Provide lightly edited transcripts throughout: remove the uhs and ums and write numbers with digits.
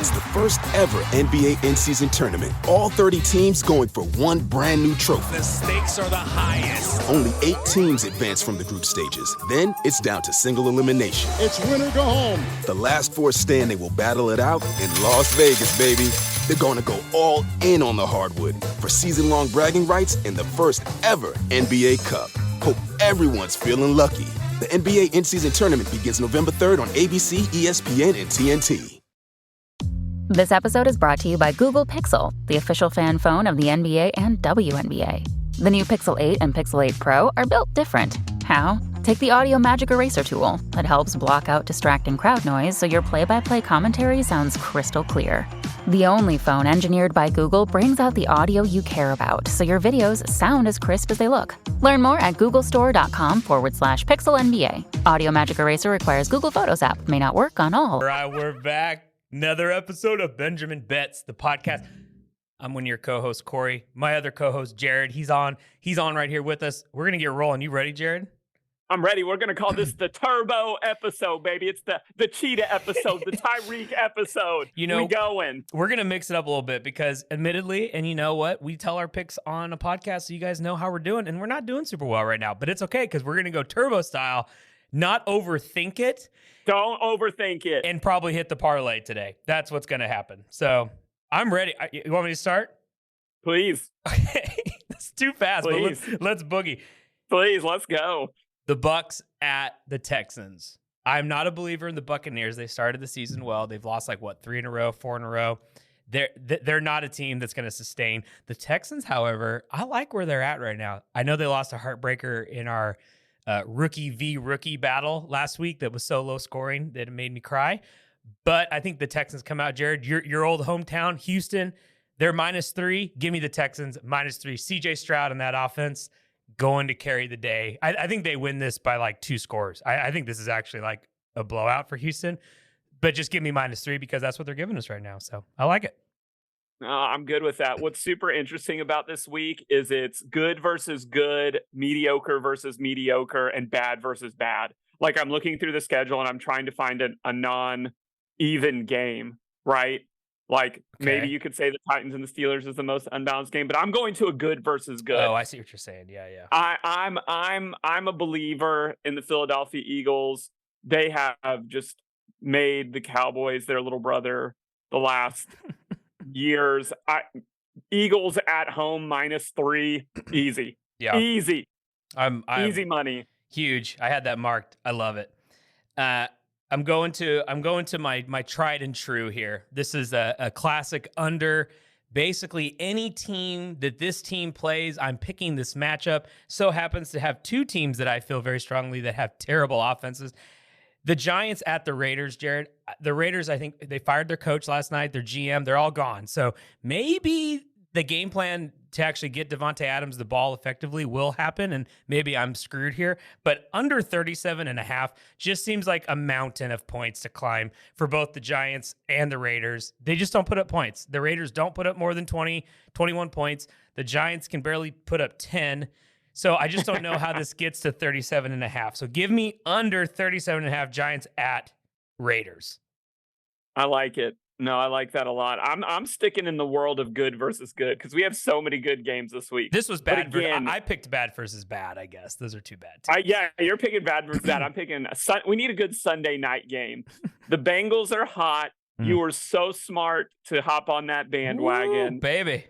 It's the first ever NBA in-season tournament. All 30 teams going for one brand new trophy. The stakes are the highest. Only 8 teams advance from the group stages. Then it's down to single elimination. It's win or go home. The last 4 standing will battle it out in Las Vegas, baby. They're going to go all in on the hardwood for season-long bragging rights in the first ever NBA Cup. Hope everyone's feeling lucky. The NBA in-season tournament begins November 3rd on ABC, ESPN, and TNT. This episode is brought to you by Google Pixel, the official fan phone of the NBA and WNBA. The new Pixel 8 and Pixel 8 Pro are built different. How? Take the Audio Magic Eraser tool that helps block out distracting crowd noise so your play-by-play commentary sounds crystal clear. The only phone engineered by Google brings out the audio you care about so your videos sound as crisp as they look. Learn more at googlestore.com/pixelnba. Audio Magic Eraser requires Google Photos app. May not work on all. All right, we're back. Another episode of Benjamin Betts, the podcast. I'm one of your co-hosts, Corey. My other co-host, Jared. He's on right here with us. We're going to get rolling. You ready, Jared? I'm ready. We're going to call this the Turbo episode, baby. It's the Cheetah episode, the Tyreek episode. You know, we going. We're going to mix it up a little bit because admittedly, and you know what? We tell our picks on a podcast so you guys know how we're doing, and we're not doing super well right now. But it's okay because we're going to go Turbo style, not overthink it. Don't overthink it. And probably hit the parlay today. That's what's going to happen. So I'm ready. You want me to start? Please. Okay. It's too fast, Please. But let's boogie. Please, let's go. The Bucks at the Texans. I'm not a believer in the Buccaneers. They started the season well. They've lost 3 in a row, 4 in a row. They're not a team that's going to sustain. The Texans, however, I like where they're at right now. I know they lost a heartbreaker in our rookie v. rookie battle last week that was so low scoring that it made me cry. But I think the Texans come out, Jared, your old hometown, Houston, they're -3. Give me the Texans -3. CJ Stroud in that offense going to carry the day. I think they win this by 2 scores. I think this is actually a blowout for Houston, but just give me -3 because that's what they're giving us right now. So I like it. I'm good with that. What's super interesting about this week is it's good versus good, mediocre versus mediocre, and bad versus bad. I'm looking through the schedule and I'm trying to find a non-even game, right? Maybe you could say the Titans and the Steelers is the most unbalanced game, but I'm going to a good versus good. Oh, I see what you're saying. Yeah. I'm a believer in the Philadelphia Eagles. They have just made the Cowboys their little brother the last years. Eagles at home -3, easy. Yeah, easy. I'm easy money. Huge. I had that marked. I love it. I'm going to my tried and true here. This is a classic under. Basically, any team that this team plays, I'm picking this matchup. So happens to have 2 teams that I feel very strongly that have terrible offenses. The Giants at the Raiders, Jared. The Raiders, I think they fired their coach last night, their GM. They're all gone. So maybe the game plan to actually get Devontae Adams the ball effectively will happen, and maybe I'm screwed here. But under 37.5 just seems like a mountain of points to climb for both the Giants and the Raiders. They just don't put up points. The Raiders don't put up more than 20, 21 points. The Giants can barely put up 10. So I just don't know how this gets to 37.5. So give me under 37.5 Giants at Raiders. I like it. No, I like that a lot. I'm sticking in the world of good versus good because we have so many good games this week. This was bad. I picked bad versus bad, I guess. Those are too bad. Yeah, you're picking bad versus bad. I'm picking we need a good Sunday night game. The Bengals are hot. You were so smart to hop on that bandwagon. Ooh, baby.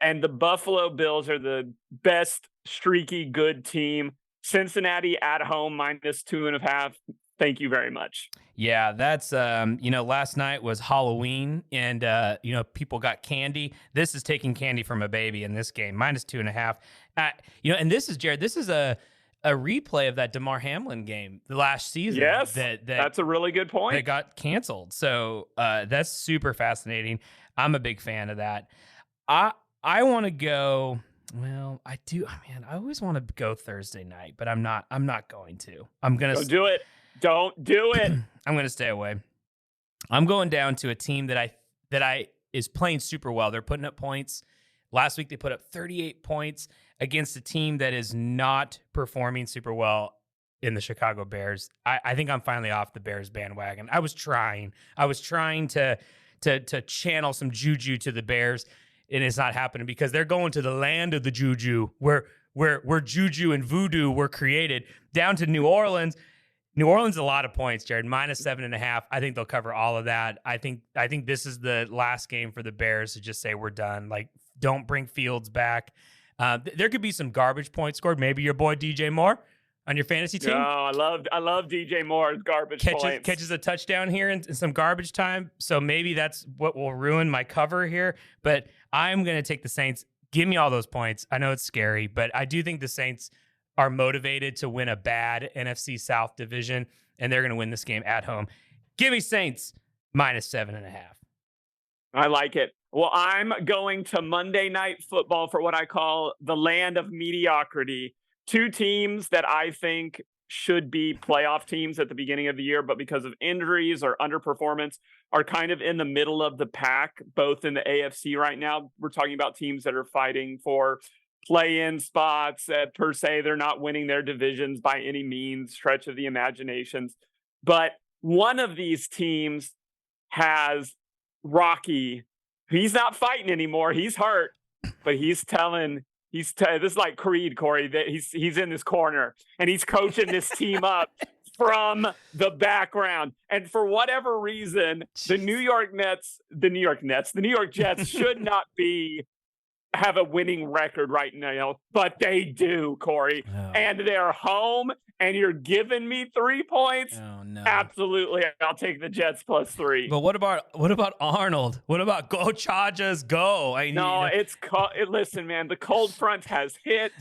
And the Buffalo Bills are the best streaky good team. Cincinnati at home -2.5. Thank you very much. Yeah, that's, last night was Halloween and, people got candy. This is taking candy from a baby in this game, -2.5. And this is, Jared, this is a replay of that DeMar Hamlin game the last season. Yes, that's a really good point. That got canceled. So that's super fascinating. I'm a big fan of that. I want to go... Well, I do. Man, I always want to go Thursday night, but I'm not going to. I'm going to do it. Don't do it. I'm going to stay away. I'm going down to a team that I is playing super well. They're putting up points. Last week they put up 38 points against a team that is not performing super well in the Chicago Bears. I think I'm finally off the Bears bandwagon. I was trying to to channel some juju to the Bears, and it's not happening because they're going to the land of the juju where juju and voodoo were created, down to New Orleans. New Orleans, a lot of points, Jared, -7.5. I think they'll cover all of that. I think this is the last game for the Bears to just say we're done. Like, don't bring Fields back. There could be some garbage points scored. Maybe your boy DJ Moore on your fantasy team. Oh, I love DJ Moore's garbage points. Catches a touchdown here in some garbage time. So maybe that's what will ruin my cover here. But I'm going to take the Saints. Give me all those points. I know it's scary, but I do think the Saints are motivated to win a bad NFC South division, and they're going to win this game at home. Give me Saints -7.5. I like it. Well, I'm going to Monday Night Football for what I call the land of mediocrity. Two teams that I think should be playoff teams at the beginning of the year, but because of injuries or underperformance are kind of in the middle of the pack, both in the AFC right now. We're talking about teams that are fighting for play-in spots. Per se, they're not winning their divisions by any means, stretch of the imaginations. But one of these teams has Rocky. He's not fighting anymore. He's hurt, but this is like Creed, Corey, that he's in this corner and he's coaching this team up from the background. And for whatever reason, the New York Jets should not have a winning record right now, but they do, Corey. Oh. And they're home, and you're giving me 3 points. Oh no! Absolutely, I'll take the Jets +3. But what about Arnold? What about go Chargers go? Listen, man, the cold front has hit.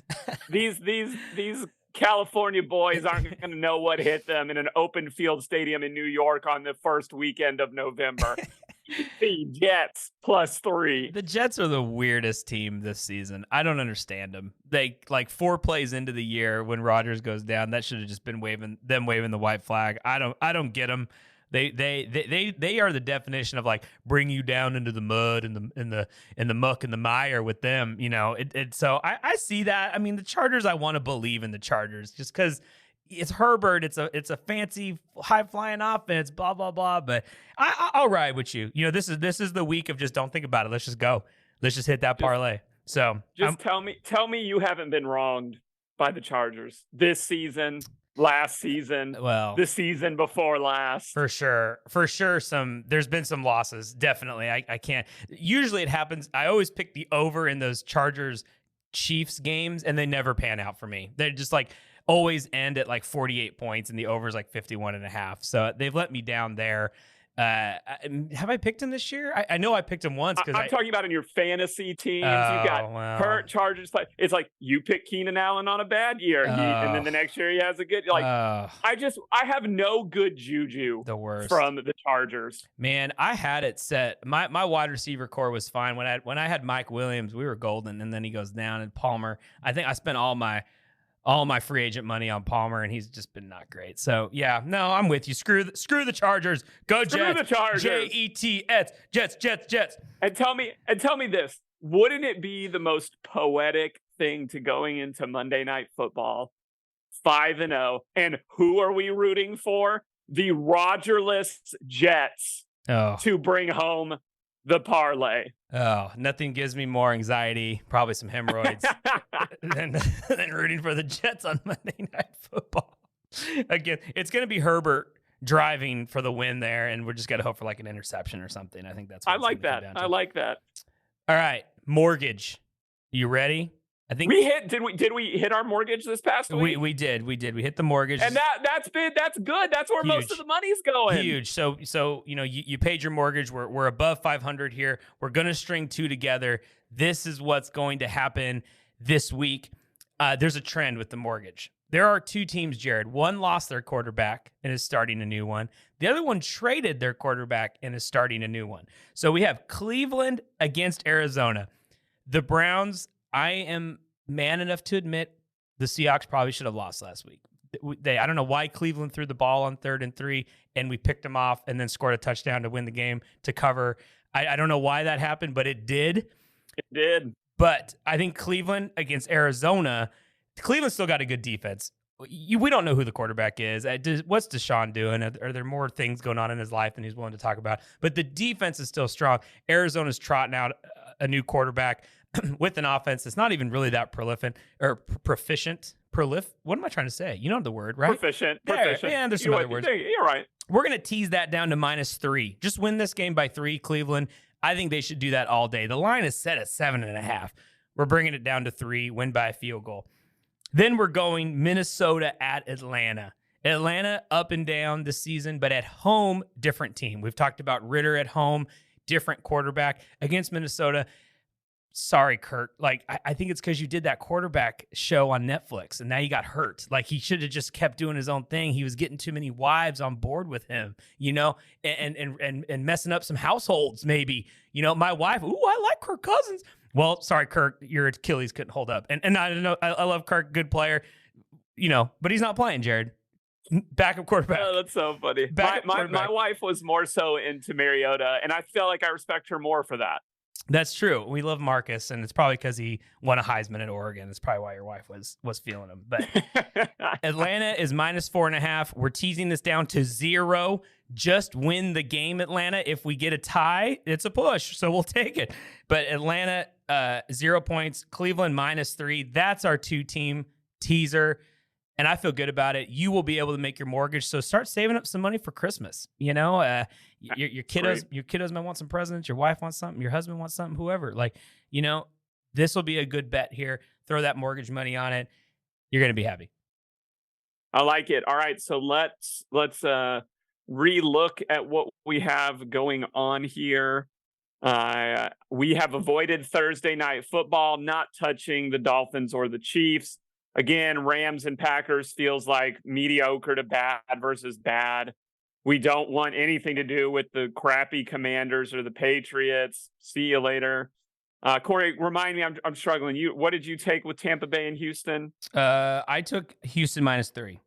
These California boys aren't going to know what hit them in an open field stadium in New York on the first weekend of November. The Jets +3. The Jets are the weirdest team this season. I don't understand them. They, like, 4 plays into the year when Rodgers goes down, that should have just been waving the white flag. I don't get them. They are the definition of, like, bring you down into the mud and the muck and the mire with them. You know, so I see that. I mean, the Chargers, I want to believe in the Chargers just because it's Herbert. It's a fancy high flying offense, blah, blah, blah. But I'll ride with you. You know, this is the week of just don't think about it. Let's just go. Let's just hit that parlay. So tell me you haven't been wronged by the Chargers this season, last season, the season before last. For sure. There's been some losses. Definitely. I can't. Usually it happens. I always pick the over in those Chargers Chiefs games, and they never pan out for me. They're just like always end at like 48 points, and the over is like 51.5. So they've let me down there. Have I picked him this year? I know I picked him once. I'm talking about in your fantasy teams. You got hurt Chargers. It's like you pick Keenan Allen on a bad year, and then the next year he has a good. I have no good juju. The worst from the Chargers. Man, I had it set. My wide receiver core was fine when I had Mike Williams. We were golden, and then he goes down. And Palmer, I think I spent all my free agent money on Palmer, and he's just been not great. So yeah, no, I'm with you. Screw the Chargers. Go Jets. Screw the Chargers. Jets. Jets. And tell me this: wouldn't it be the most poetic thing to going into Monday Night Football 5-0? And who are we rooting for? The Rodgerless Jets to bring home the parlay. Oh, nothing gives me more anxiety, probably some hemorrhoids, than rooting for the Jets on Monday Night Football. Again, it's going to be Herbert driving for the win there, and we're just got to hope for like an interception or something. I think that's what I like that. I like that. All right, mortgage. You ready? I think we hit. Did we hit our mortgage this past week? We did. We hit the mortgage, and that's good. That's where most of the money's going. Huge. So you know you paid your mortgage. We're above 500 here. We're gonna string 2 together. This is what's going to happen this week. There's a trend with the mortgage. There are 2 teams, Jared. One lost their quarterback and is starting a new one. The other one traded their quarterback and is starting a new one. So we have Cleveland against Arizona. The Browns. I am man enough to admit the Seahawks probably should have lost last week. I don't know why Cleveland threw the ball on 3rd and 3, and we picked them off and then scored a touchdown to win the game to cover. I don't know why that happened, but it did. It did. But I think Cleveland against Arizona, Cleveland still got a good defense. we don't know who the quarterback is. What's Deshaun doing? Are there more things going on in his life than he's willing to talk about? But the defense is still strong. Arizona's trotting out a new quarterback with an offense that's not even really that proficient. What am I trying to say? You know the word, right? Proficient. Yeah, there's some other words. You're right. We're going to tease that down to -3. Just win this game by 3, Cleveland. I think they should do that all day. The line is set at 7.5. We're bringing it down to 3, win by a field goal. Then we're going Minnesota at Atlanta. Atlanta up and down this season, but at home, different team. We've talked about Ritter at home, different quarterback against Minnesota. Sorry, Kurt. Like, I think it's because you did that quarterback show on Netflix and now you got hurt. Like, he should have just kept doing his own thing. He was getting too many wives on board with him, and messing up some households, maybe. My wife, I like Kirk Cousins. Well, sorry, Kirk, your Achilles couldn't hold up. And I don't know, I love Kirk, good player, but he's not playing, Jared. Backup quarterback. Oh, that's so funny. My wife was more so into Mariota, and I feel like I respect her more for that. That's true. We love Marcus, and it's probably because he won a Heisman at Oregon. That's probably why your wife was feeling him. But Atlanta is -4.5. We're teasing this down to 0. Just win the game, Atlanta. If we get a tie, it's a push, so we'll take it. But Atlanta, 0 points. Cleveland -3. That's our 2-team teaser, and I feel good about it. You will be able to make your mortgage, so start saving up some money for Christmas. Your kiddos might want some presents. Your wife wants something. Your husband wants something. Whoever, this will be a good bet here. Throw that mortgage money on it. You're going to be happy. I like it. All right, so let's relook at what we have going on here. We have avoided Thursday night football, not touching the Dolphins or the Chiefs. Again, Rams and Packers feels like mediocre to bad versus bad. We don't want anything to do with the crappy Commanders or the Patriots. See you later. Corey, remind me, I'm struggling. What did you take with Tampa Bay and Houston? I took Houston -3.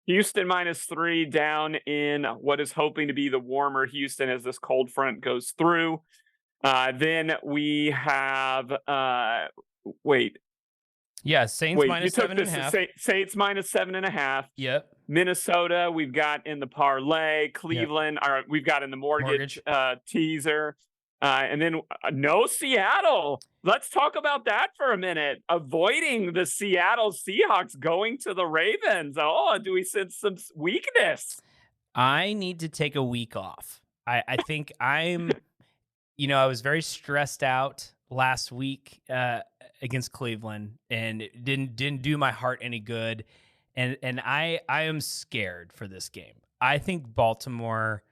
Houston -3 down in what is hoping to be the warmer Houston as this cold front goes through. Then we have, Saints -7.5. Saints -7.5. Yep. Minnesota, we've got in the parlay. Cleveland, we've got in the mortgage. Teaser. And then no Seattle. Let's talk about that for a minute. Avoiding the Seattle Seahawks, going to the Ravens. Oh, do we sense some weakness? I need to take a week off. I think I was very stressed out last week against Cleveland, and it didn't do my heart any good. And I am scared for this game. I think Baltimore,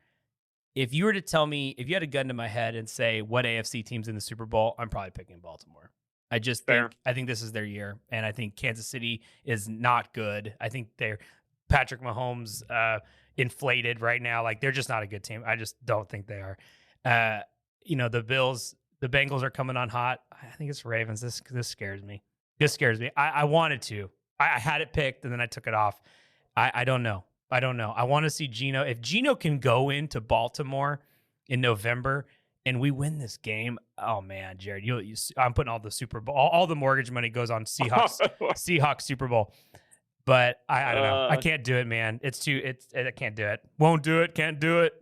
if you were to tell me, if you had a gun to my head and say what AFC team's in the Super Bowl, I'm probably picking Baltimore. I think this is their year, and I think Kansas City is not good. I think Patrick Mahomes inflated right now. Like, they're just not a good team. I just don't think they are. The Bills, the Bengals are coming on hot. I think it's Ravens. This scares me. I wanted to. I had it picked, and then I took it off. I don't know. I want to see Geno. If Geno can go into Baltimore in November and we win this game, oh man, Jared, I'm putting all the Super Bowl, all the mortgage money goes on Seahawks Super Bowl. But I don't know. I can't do it, man. I can't do it. Won't do it. Can't do it.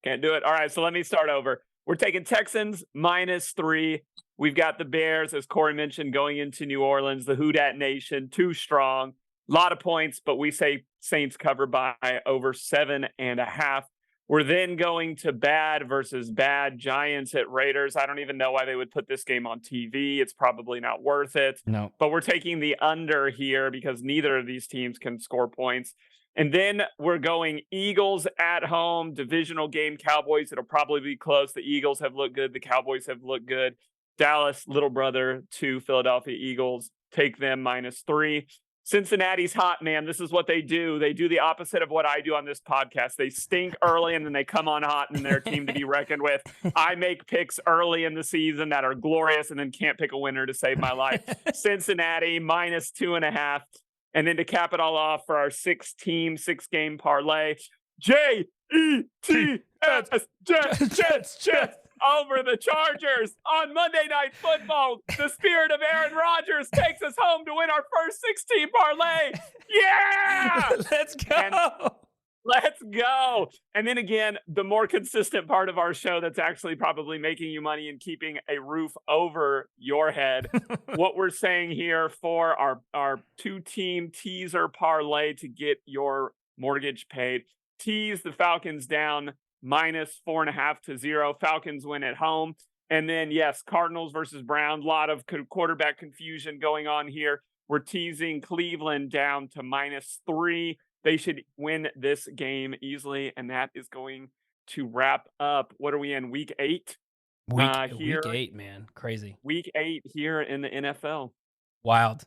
Can't do it. All right, so let me start over. We're taking Texans -3. We've got the Bears, as Corey mentioned, going into New Orleans. The Who Dat Nation, too strong. A lot of points, but we say Saints cover by over 7.5. We're then going to bad versus bad. Giants at Raiders. I don't even know why they would put this game on TV. It's probably not worth it. No. But we're taking the under here because neither of these teams can score points. And then we're going Eagles at home, divisional game, Cowboys. It'll probably be close. The Eagles have looked good. The Cowboys have looked good. Dallas, little brother to Philadelphia Eagles. Take them -3. Cincinnati's hot, man. This is what they do. They do the opposite of what I do on this podcast. They stink early and then they come on hot and they're a team to be reckoned with. I make picks early in the season that are glorious and then can't pick a winner to save my life. Cincinnati -2.5. And then to cap it all off for our 6-game parlay, Jets, Jets. over the Chargers on Monday Night Football. The spirit of Aaron Rodgers takes us home to win our first 16 parlay. Yeah! Let's go. And let's go. And then again, the more consistent part of our show that's actually probably making you money and keeping a roof over your head. What we're saying here for our 2-team teaser parlay to get your mortgage paid. Tease the Falcons down -4.5 to 0. Falcons win at home. And then, yes, Cardinals versus Browns. A lot of quarterback confusion going on here. We're teasing Cleveland down to -3. They should win this game easily. And that is going to wrap up. What are we in? Week 8? Week 8, man. Crazy. Week 8 here in the NFL. Wild.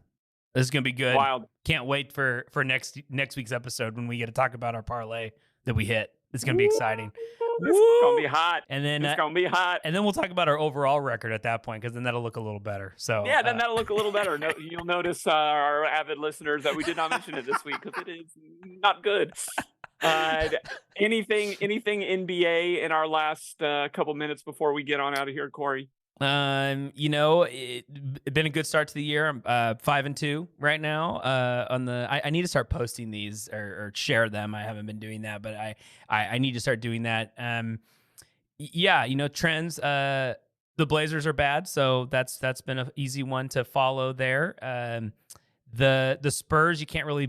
This is going to be good. Wild. Can't wait for next week's episode when we get to talk about our parlay that we hit. It's going to be exciting. It's going to be hot. And then it's going to be hot. And then we'll talk about our overall record at that point, because then that'll look a little better. So yeah, then that'll look a little better. No, you'll notice our avid listeners that we did not mention it this week because it is not good. Anything NBA in our last couple minutes before we get on out of here, Corey? It's been a good start to the year. I'm 5-2 right now. I need to start posting these or share them. I haven't been doing that, but I need to start doing that. Trends. The Blazers are bad, so that's been an easy one to follow there. The Spurs, you can't really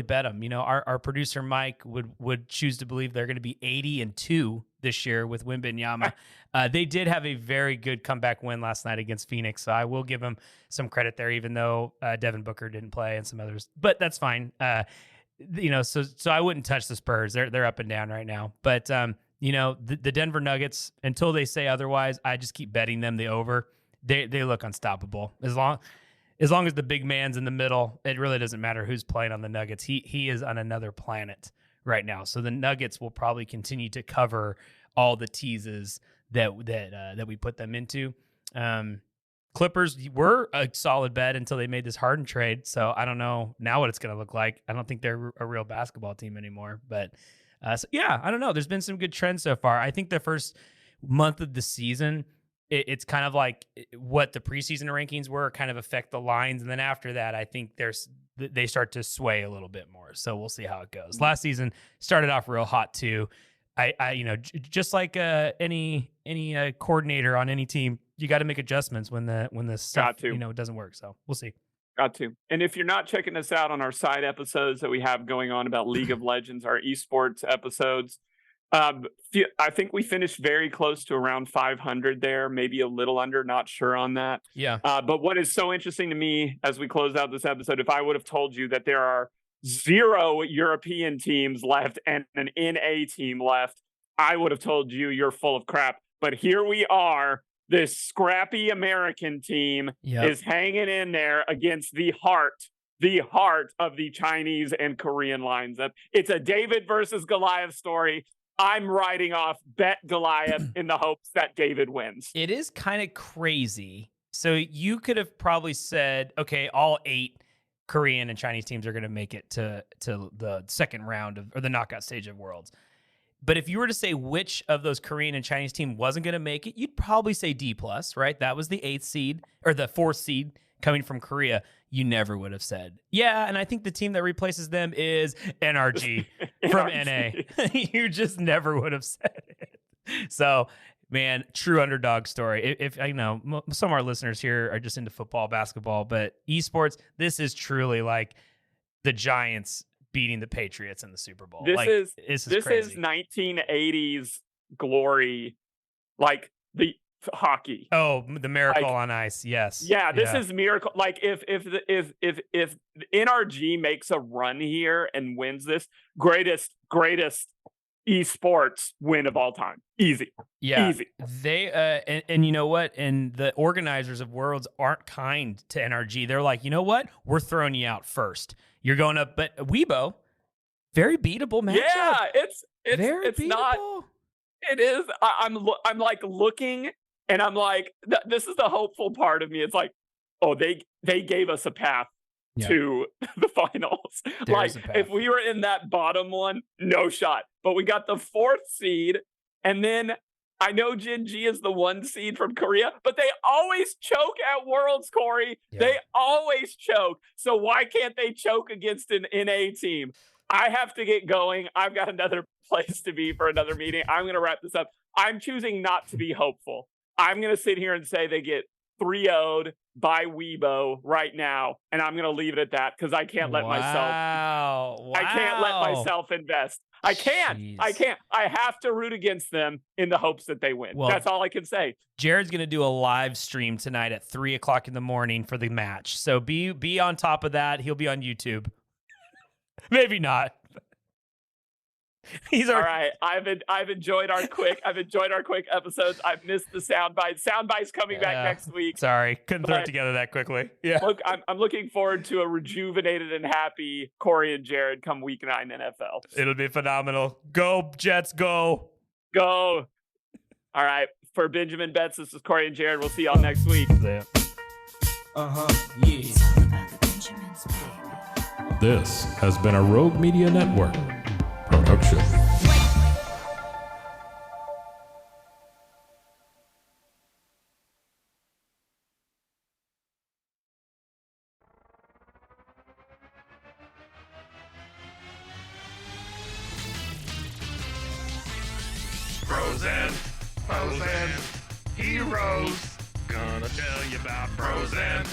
bet them. Our producer Mike would choose to believe they're going to be 80-2 this year with Wembanyama. They did have a very good comeback win last night against Phoenix, so I will give them some credit there, even though Devin Booker didn't play and some others. But that's fine. So I wouldn't touch the Spurs. They're up and down right now. But the Denver Nuggets, until they say otherwise, I just keep betting them the over. They look unstoppable as long as the big man's in the middle. It really doesn't matter who's playing on the Nuggets. He is on another planet right now. So the Nuggets will probably continue to cover all the teases that we put them into. Clippers were a solid bet until they made this Harden trade. So I don't know now what it's going to look like. I don't think they're a real basketball team anymore. But I don't know. There's been some good trends so far. I think the first month of the season, it's kind of like what the preseason rankings were kind of affect the lines. And then after that, I think they start to sway a little bit more. So we'll see how it goes. Last season started off real hot too. Just like any coordinator on any team, you got to make adjustments when the stuff it doesn't work. So we'll see. Got to. And if you're not checking us out on our side episodes that we have going on about League of Legends, our esports episodes, I think we finished very close to around 500 there, maybe a little under, not sure on that. Yeah. But what is so interesting to me as we close out this episode, if I would have told you that there are 0 European teams left and an NA team left, I would have told you you're full of crap. But here we are. This scrappy American team is hanging in there against the heart of the Chinese and Korean lines. It's a David versus Goliath story. I'm writing off bet Goliath in the hopes that David wins. It is kind of crazy. So you could have probably said, okay, all 8 Korean and Chinese teams are going to make it to the second round or the knockout stage of Worlds. But if you were to say which of those Korean and Chinese team wasn't going to make it, you'd probably say D+, right? That was the 8th seed or the 4th seed coming from Korea. You never would have said, yeah, and I think the team that replaces them is NRG from NA. You just never would have said it. So, man, true underdog story. If I know some of our listeners here are just into football, basketball, but esports, this is truly like the Giants beating the Patriots in the Super Bowl. This is is 1980s glory, like the hockey. Oh, the Miracle on Ice. Yes. Yeah, this is miracle. Like if NRG makes a run here and wins this, greatest esports win of all time. Easy. Yeah. Easy. They and you know what? And the organizers of Worlds aren't kind to NRG. They're like, you know what? We're throwing you out first. You're going up, but Weibo, very beatable matchup. Yeah, it's beatable. not. It is. I'm like looking, and I'm like, this is the hopeful part of me. It's like, oh, they gave us a path to the finals. Like if we were in that bottom one, no shot. But we got the 4th seed, and then I know Jin Ji is the 1 seed from Korea, but they always choke at Worlds, Corey. Yeah. They always choke. So why can't they choke against an NA team? I have to get going. I've got another place to be for another meeting. I'm going to wrap this up. I'm choosing not to be hopeful. I'm going to sit here and say they get 3-0'd by Weibo right now, and I'm going to leave it at that because I can't let myself. Wow. I can't let myself invest. I can't. Jeez. I can't. I have to root against them in the hopes that they win. Well, that's all I can say. Jared's gonna do a live stream tonight at 3:00 in the morning for the match. So be on top of that. He'll be on YouTube. Maybe not. He's all right. I've enjoyed our quick episodes. I've missed the sound bites. Sound bites coming back next week. Sorry, couldn't throw it together that quickly. Yeah. Look, I'm looking forward to a rejuvenated and happy Corey and Jared come week 9 NFL. It'll be phenomenal. Go Jets, go. Go. All right. For Benjamin Betts, this is Corey and Jared. We'll see y'all next week. Yeah. This has been a Rogue Media Network production. Frozen, heroes. Gonna tell you about Frozen,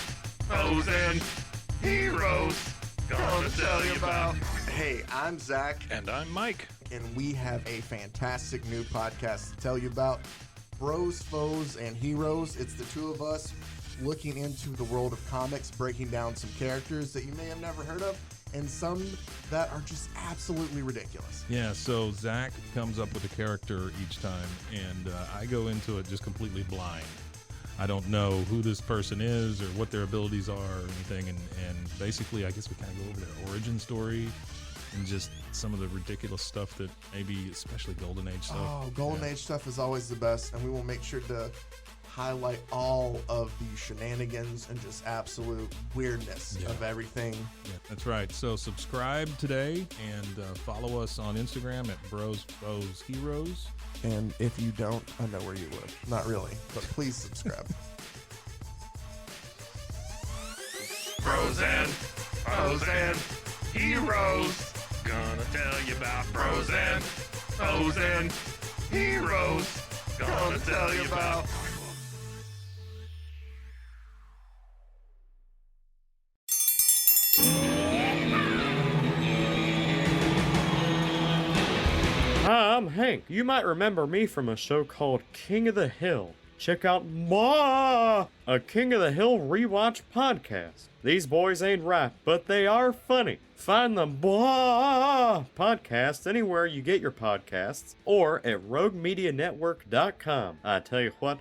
heroes. Gonna tell you about. Hey, I'm Zach, And I'm Mike. and we have a fantastic new podcast to tell you about. Bros, Foes, and Heroes. It's the two of us looking into the world of comics, breaking down some characters that you may have never heard of, and some that are just absolutely ridiculous. Yeah, so Zach comes up with a character each time, and I go into it just completely blind. I don't know who this person is or what their abilities are or anything, and basically I guess we kind of go over their origin story and just some of the ridiculous stuff that maybe, especially Golden Age stuff. Oh, Golden Age stuff is always the best, and we will make sure to highlight all of the shenanigans and just absolute weirdness of everything. Yeah, that's right. So subscribe today and follow us on Instagram at Bros, Foes, Heroes. And if you don't, I know where you live. Not really, but please subscribe. Frozen, heroes. Gonna tell you about Frozen, heroes. Gonna tell you about. Hi, I'm Hank. You might remember me from a show called King of the Hill. Check out a King of the Hill rewatch podcast. These boys ain't right, but they are funny. Find the podcast anywhere you get your podcasts or at roguemedianetwork.com. I tell you what.